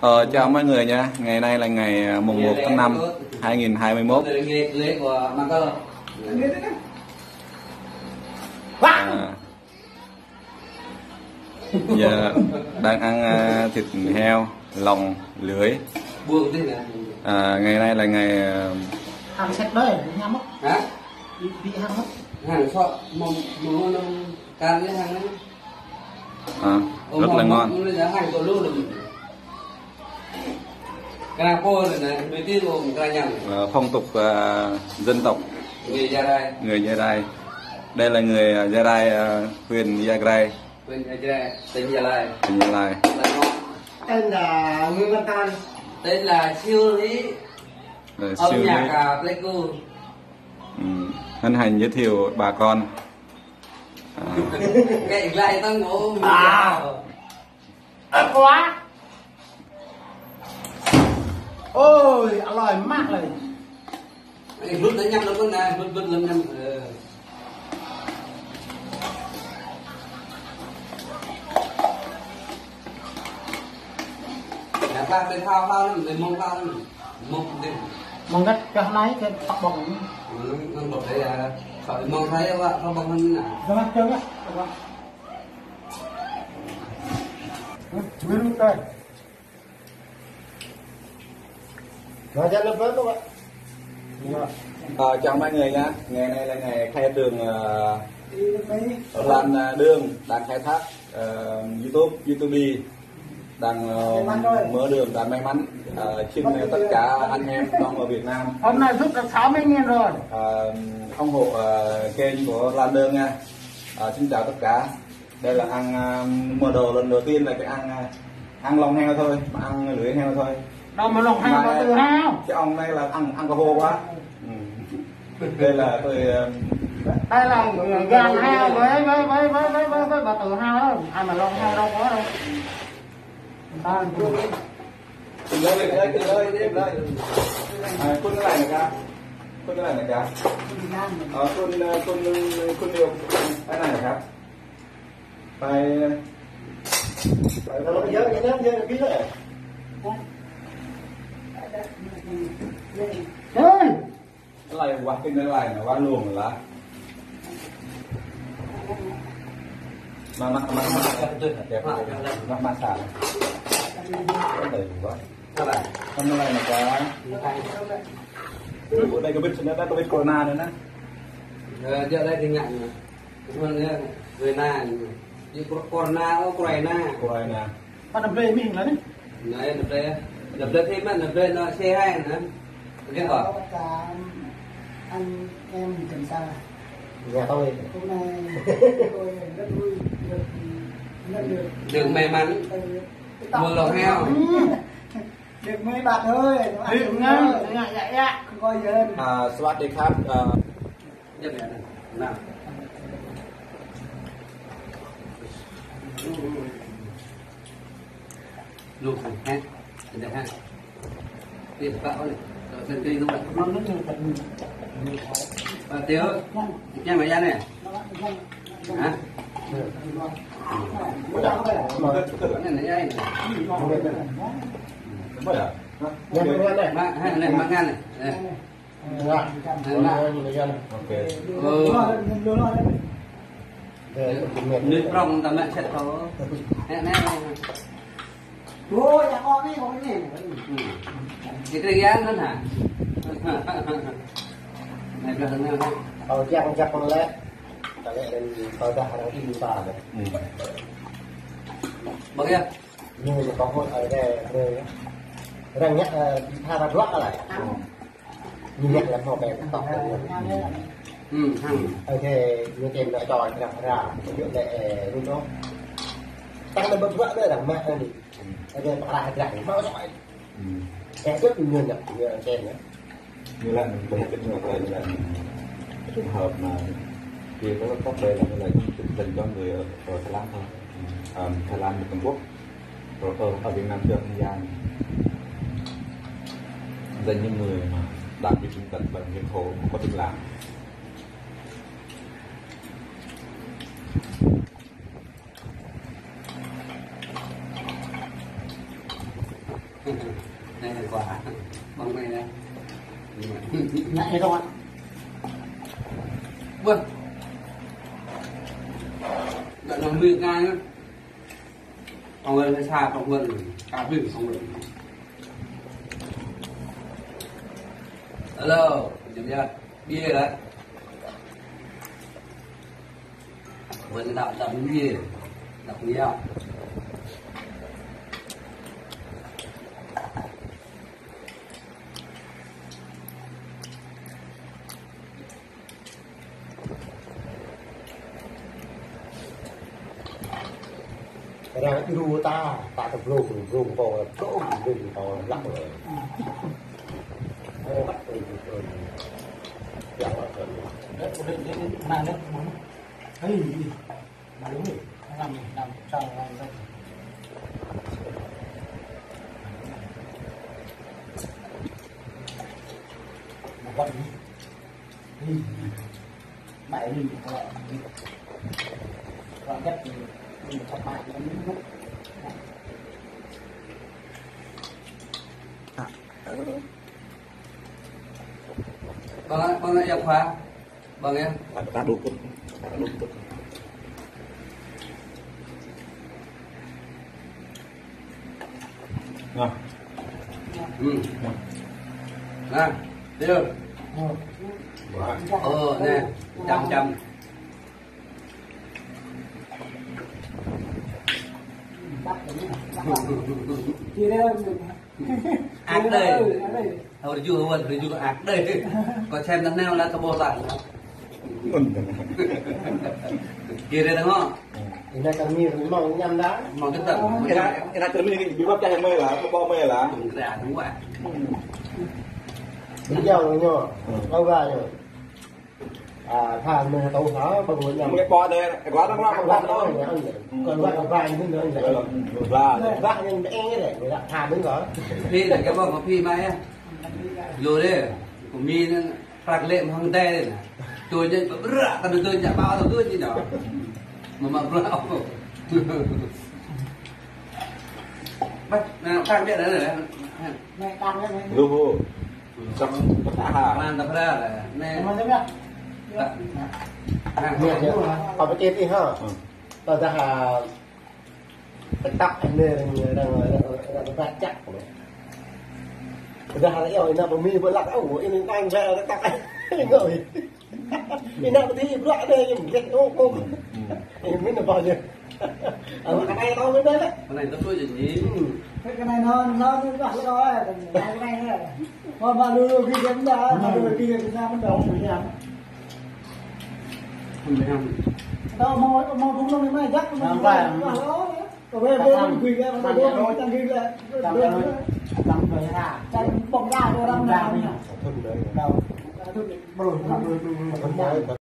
Chào mọi người nha. Ngày nay là ngày mùng 1 tháng 5 2021. Giờ đang ăn thịt heo, lòng, lưới. Ngày nay là ngày hàng sạch đấy, nhắm mất. Hả? Bị hàng mất. Hàng sọ, mồm can cái hàng đấy. Rất là ngon. Hàng tổ lưu được. Cái cô này mới tin rồi cái nhầm. Phong tục dân tộc Người Gia Rai. Người Gia Rai. Đây là người Gia Rai, huyện Gia Rai. Huyện Gia Rai, tỉnh Gia Lai. Tỉnh Gia Lai. Tên là Nguyễn Văn Tan. Tên là Siêu Lý. Âm nhạc Pleiku. Hân hạnh giới thiệu bà con. Cái lại tao ngủ. Quá. Ôi, ăn lòi mát rồi. Rút nó nhâm nó con này, vứt lên nhâm. Ta cái thao nó mông thao nó mông đi Mong đất cho hôm nay cái tóc bông nó bột đấy là khỏi mong thấy quá nó bông hơn nào cho mắt chân á nguyên lúc đây rồi ra lớp với các bạn. Chào mọi người nhé. Ngày nay là ngày khai trường Lan Đường đang khai thác YouTube đang mở đường đang may mắn xin tất cả anh em con ở Việt Nam hôm nay rút được 60.000 rồi ủng hộ kênh của Lan Đường nha. Xin chào tất cả. Đây là ăn mở đầu lần đầu tiên là cái ăn lòng heo thôi, mà ăn lưỡi heo thôi. đâu mà lòng heo có từ heo Cái ông này là ăn có hô quá. Đây là tôi đây là gan heo với bà từ heo đó, ai mà lòng heo đâu có đâu. Cùng lên con cái này cả. Con cái này cả. Con điều cái nàyครับไปเราเยอะอย่างนี้เยอะพี่เลยอะไรวะกินอะไรนะว่าลุงเหรอมาเดี๋ยวมาสาcái này quá. Không này là có. Đây có biết nó có biết corona nữa nè. Giờ đây thì nhận người na đi corona Corona. Bắt đập rê mình là đấy. Đấy đập rê thêm mà đập rê nó C2 nữa. Cái bỏ. Anh em cần sao? Nhà tôi. Hôm nay tôi rất vui được may mắn mua lòng heo được mấy bạn ơi được ngon dạ không coi giờสวัสดีครับ Nhấp này nào luộc ha đây ha tiếp bão này lên cây luôn rồi tiêu nha mày ra này hả cái này đây này mang ngan này nước rong tầm lại sạch thôi nè ôi nhà con đi không cái gì cái giá nữa hả này là thằng nào chắc con lẽ tại lẽ tôi đã đang đi bà rồi bao nhiêu nhưng mà có hội ở đây rồi rằng nhất tha ra rót lại nhưng nhất là họ bè cũng tỏ ok như tiền đã đòi làm ra chuyện để luôn đó tăng lên bớt vỡ đây là mẹ đi ok bà lại rảnh bao giỏi em rất nhiều nhập như là tiền nữa như là mình cái trường hợp là trường hợp mà kia có cấp đây là dành cho người ở Thái Lan thôi. Thái Lan và Trung Quốc rồi ở Việt Nam chưa không gian dành những người mà đang bị thương tật bệnh hiểm khổ không có việc làm. Này là quả bằng này này. Nhạy không ạ? Vâng. Đợi nó miệng ngang á. Còn người phải xa còn người cả bình xong rồi. Hello, chụp chưa? Bia đấy. Vừa đạo đậm bia, đậm bia. ra cái ru ta tập rùm vào cỗ rùm vào lắc rồi bắt rồi dạng là Đấy, mang đấy. Ấy, mà đúng rồi. Làm sao làm đây. Mà gọi đi. Mẹ đi, gọi cách thì mình cho bạn nó lúc. Bang nak yang apa? Bang ya. Tak dukut. Nah, Nah, dia. Nè, trăm. Chia ra Ác đây. Thôi review ác đây. Có xem lần nào là có bộ lại. Kia đây đúng không? thì nay càng nhiều mong nhầm đá Mong cái tận. cái này tôi nghĩ bị bắp chay mê là có mê là. Đúng ra đúng vậy. bây giờ rồi nhờ đâu ra nhờ thằng mình tàu hở bằng người nhầm Cái bò đây, cái quá nó vắt quá đó nó. còn vắt vài nữa nữa Là vắt nhưng e đấy người ta thà đứng ở Phi là cái bông của Phi mai á. Rồi đấy, của Mi nó phạt lệ một hăng te này. Tôi nhận rạ, tao tôi chả bao tao cứ như đó. Mà rạo. Bắt, nào sang biết đấy rồi. mẹ đang đấy. lu sắp ha. Làm tập ra là nè. Mà thế nhá.เนี่ยเอาไปเก็บที่ห้าเราจะหาไปตักอันนี้เราจะจับจะหาเอวนะผมมีเวลาเอาหัวอินตั้งใจแล้วตักไอ้เงยอินน่ะบางทีเวลาเนี่ยยังเล็กโอ้โหอินไม่ได้พอเลยเอาอันไหนเอาไม่ได้เลย Cái này tôi gì nhỉ? Cái này nó vặt cái đó là cái này nữa. Mà đưa khi chấm đá, mà đưa khi chúng ta bắt đầu phải làm. Không phải không. Đâu mà cũng không mấy chắc nó phải đó. Còn bây giờ mình quỳ ra mà đưa tăng kia là tăng về ra. Tăng bóng ra rồi đang làm nhỉ. Thôi đấy. Đâu. Thôi bự. Không nói